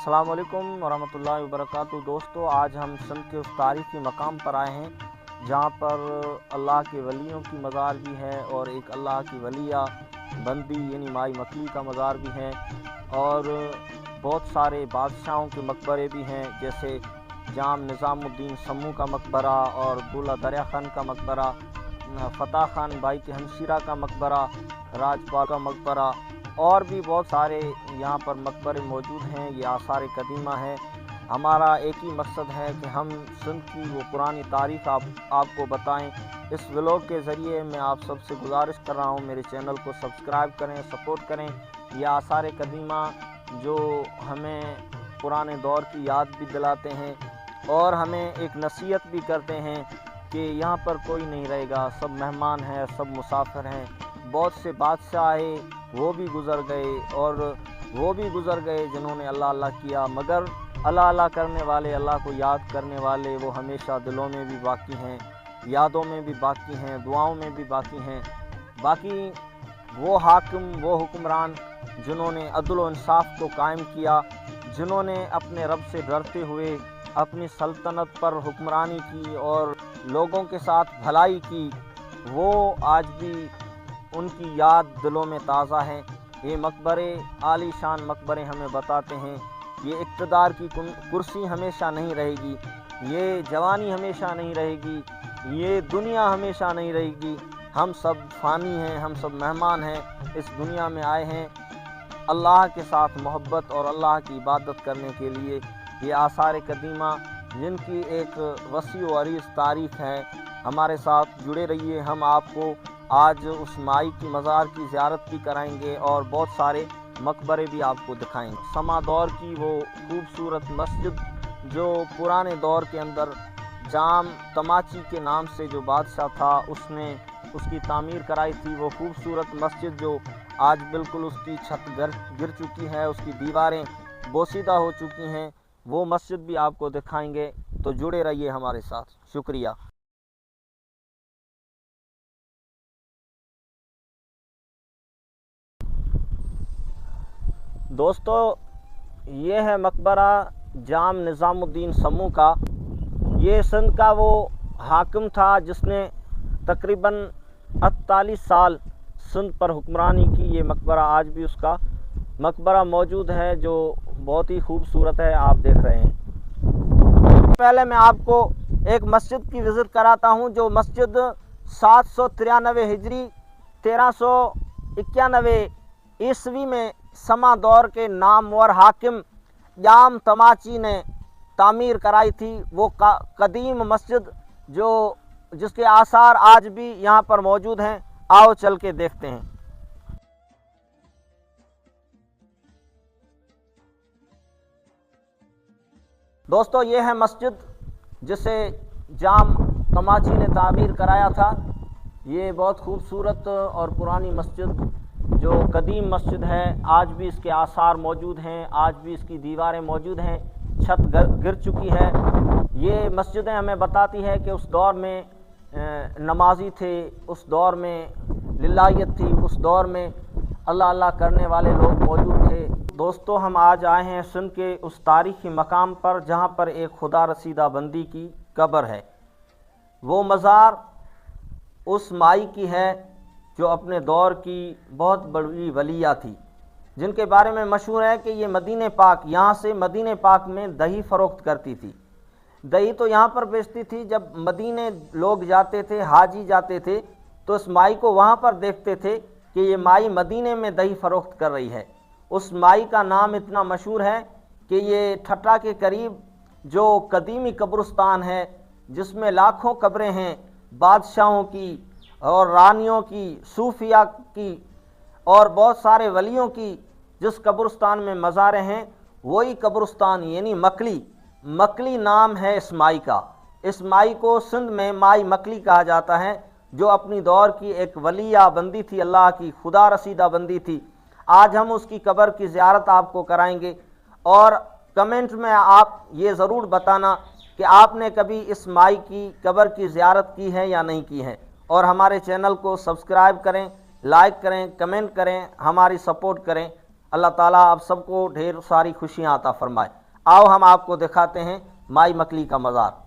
अस्सलाम वालेकुम वरहमतुल्लाहि वबरकातुहू। दोस्तों, आज हम सिंध के उस तारीख़ी मकाम पर आए हैं जहाँ पर अल्लाह के वलियों की मज़ार भी है और एक अल्लाह की वलिया बंदी यानी माई मकली का मज़ार भी है, और बहुत सारे बादशाहों के मकबरे भी हैं, जैसे जाम निज़ामुद्दीन सम्मू का मकबरा और अब्दुल्ला दरिया खान का मकबरा, फ़तह खान भाई के हमशीरा का मकबरा, राजपाल का मकबरा, और भी बहुत सारे यहाँ पर मकबरे मौजूद हैं। ये आसार कदीमा है। हमारा एक ही मकसद है कि हम सिंध की वो पुरानी तारीख़ आपको बताएं। इस व्लॉग के ज़रिए मैं आप सबसे गुजारिश कर रहा हूँ, मेरे चैनल को सब्सक्राइब करें, सपोर्ट करें। ये आसार कदीमा जो हमें पुराने दौर की याद भी दिलाते हैं और हमें एक नसीहत भी करते हैं कि यहाँ पर कोई नहीं रहेगा, सब मेहमान हैं, सब मुसाफिर हैं। बहुत से बादशाह आए, वो भी गुज़र गए, और वो भी गुज़र गए जिन्होंने अल्लाह अल्लाह किया, मगर अल्लाह अल्लाह करने वाले, अल्लाह को याद करने वाले वो हमेशा दिलों में भी बाकी हैं, यादों में भी बाकी हैं, दुआओं में भी बाकी हैं। बाकी वो हाकिम, वो हुक्मरान जिन्होंने अदल व इंसाफ को कायम किया, जिन्होंने अपने रब से डरते हुए अपनी सल्तनत पर हुक्मरानी की और लोगों के साथ भलाई की, वो आज भी उनकी याद दिलों में ताज़ा है। ये मकबरे, आलीशान मकबरे हमें बताते हैं ये इक़्तिदार की कुर्सी हमेशा नहीं रहेगी, ये जवानी हमेशा नहीं रहेगी, ये दुनिया हमेशा नहीं रहेगी। हम सब फ़ानी हैं, हम सब मेहमान हैं, इस दुनिया में आए हैं अल्लाह के साथ मोहब्बत और अल्लाह की इबादत करने के लिए। ये आसार कदीमा जिनकी एक वसी व अरीज़ तारीख़ है, हमारे साथ जुड़े रहिए। हम आपको आज उस माई की मज़ार की ज़ियारत भी कराएंगे और बहुत सारे मकबरे भी आपको दिखाएंगे। समा दौर की वो खूबसूरत मस्जिद जो पुराने दौर के अंदर जाम तमाची के नाम से जो बादशाह था उसने उसकी तामीर कराई थी, वो खूबसूरत मस्जिद जो आज बिल्कुल उसकी छत गिर चुकी है, उसकी दीवारें बोसीदा हो चुकी हैं, वो मस्जिद भी आपको दिखाएंगे। तो जुड़े रहिए हमारे साथ। शुक्रिया। दोस्तों, ये है मकबरा जाम निज़ामुद्दीन सम्मू का। ये सिंध का वो हाकिम था जिसने तकरीबन 48 साल सिंध पर हुक्मरानी की। ये मकबरा आज भी उसका मकबरा मौजूद है जो बहुत ही खूबसूरत है, आप देख रहे हैं। पहले मैं आपको एक मस्जिद की विज़िट कराता हूँ जो मस्जिद 793 हिजरी 1391 ईस्वी में समा दौर के नामवर हाकिम जाम तमाची ने तामीर कराई थी। वो कदीम मस्जिद जो जिसके आसार आज भी यहाँ पर मौजूद हैं। आओ चल के देखते हैं। दोस्तों, ये है मस्जिद जिसे जाम तमाची ने तामीर कराया था। ये बहुत खूबसूरत और पुरानी मस्जिद जो कदीम मस्जिद है, आज भी इसके आसार मौजूद हैं, आज भी इसकी दीवारें मौजूद हैं, छत गिर चुकी है। ये मस्जिदें हमें बताती है कि उस दौर में नमाजी थे, उस दौर में लिल्लाहियत थी, उस दौर में अल्लाह अल्लाह करने वाले लोग मौजूद थे। दोस्तों, हम आज आए हैं सिंध के उस तारीख़ी मकाम पर जहाँ पर एक खुदा रसीदा बंदी की कब्र है। वो मज़ार उस माई की है जो अपने दौर की बहुत बड़ी वलिया थी, जिनके बारे में मशहूर है कि ये मदीने पाक, यहाँ से मदीने पाक में दही फ़रोख्त करती थी। दही तो यहाँ पर बेचती थी। जब मदीने लोग जाते थे, हाजी जाते थे, तो इस माई को वहाँ पर देखते थे कि ये माई मदीने में दही फ़रोख्त कर रही है। उस माई का नाम इतना मशहूर है कि ये ठट्टा के करीब जो कदीमी कब्रिस्तान है जिसमें लाखों कब्रें हैं, बादशाहों की और रानियों की, सूफिया की और बहुत सारे वलियों की, जिस कब्रिस्तान में मज़ारें हैं वही कब्रिस्तान यानी मकली नाम है इस माई का। इस माई को सिंध में माई मकली कहा जाता है, जो अपनी दौर की एक वलिया बंदी थी, अल्लाह की खुदा रसीदा बंदी थी। आज हम उसकी कब्र की ज़ियारत आपको कराएंगे और कमेंट में आप ये ज़रूर बताना कि आपने कभी इस माई की कब्र की ज़ियारत की है या नहीं की है। और हमारे चैनल को सब्सक्राइब करें, लाइक करें, कमेंट करें, हमारी सपोर्ट करें। اللہ ताला आप सबको ढेर सारी खुशियाँ अता फरमाए। आओ हम आपको दिखाते हैं माई मकली का मज़ार।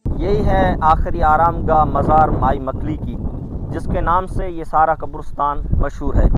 यही है आखिरी आरामगाह मज़ार माई मकली की, जिसके नाम से ये सारा कब्रिस्तान मशहूर है।